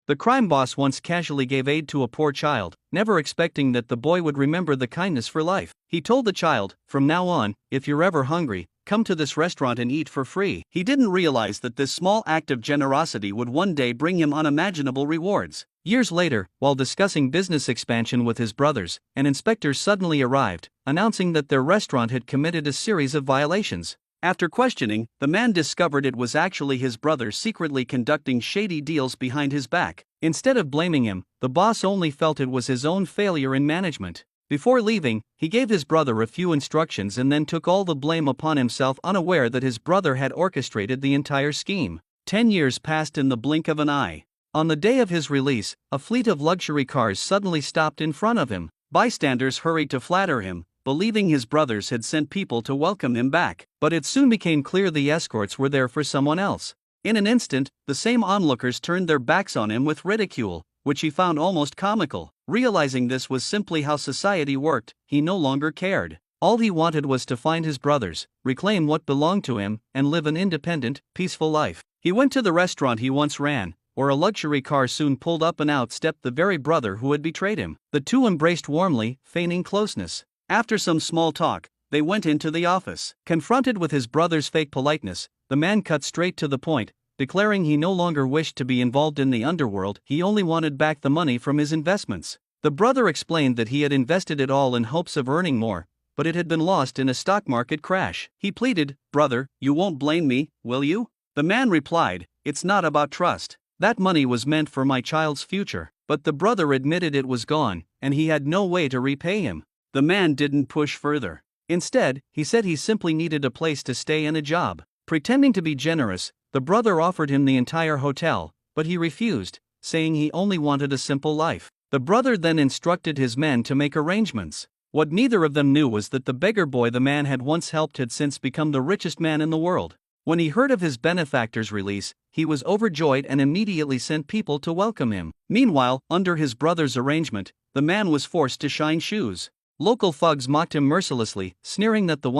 The crime boss once casually gave aid to a poor child, never expecting that the boy would remember the kindness for life. He told the child, "From now on, if you're ever hungry, come to this restaurant and eat for free." He didn't realize that this small act of generosity would one day bring him unimaginable rewards. Years later, while discussing business expansion with his brothers, an inspector suddenly arrived, announcing that their restaurant had committed a series of violations. After questioning, the man discovered it was actually his brother secretly conducting shady deals behind his back. Instead of blaming him, the boss only felt it was his own failure in management. Before leaving, he gave his brother a few instructions and then took all the blame upon himself, unaware that his brother had orchestrated the entire scheme. 10 years passed in the blink of an eye. On the day of his release, a fleet of luxury cars suddenly stopped in front of him. Bystanders hurried to flatter him, believing his brothers had sent people to welcome him back. But it soon became clear the escorts were there for someone else. In an instant, the same onlookers turned their backs on him with ridicule, which he found almost comical. Realizing this was simply how society worked, he no longer cared. All he wanted was to find his brothers, reclaim what belonged to him, and live an independent, peaceful life. He went to the restaurant he once ran, where a luxury car soon pulled up, and out stepped the very brother who had betrayed him. The two embraced warmly, feigning closeness. After some small talk, they went into the office. Confronted with his brother's fake politeness, the man cut straight to the point, declaring he no longer wished to be involved in the underworld, he only wanted back the money from his investments. The brother explained that he had invested it all in hopes of earning more, but it had been lost in a stock market crash. He pleaded, "Brother, you won't blame me, will you?" The man replied, "It's not about trust. That money was meant for my child's future." But the brother admitted it was gone, and he had no way to repay him. The man didn't push further. Instead, he said he simply needed a place to stay and a job. Pretending to be generous, the brother offered him the entire hotel, but he refused, saying he only wanted a simple life. The brother then instructed his men to make arrangements. What neither of them knew was that the beggar boy the man had once helped had since become the richest man in the world. When he heard of his benefactor's release, he was overjoyed and immediately sent people to welcome him. Meanwhile, under his brother's arrangement, the man was forced to shine shoes. Local thugs mocked him mercilessly, sneering that the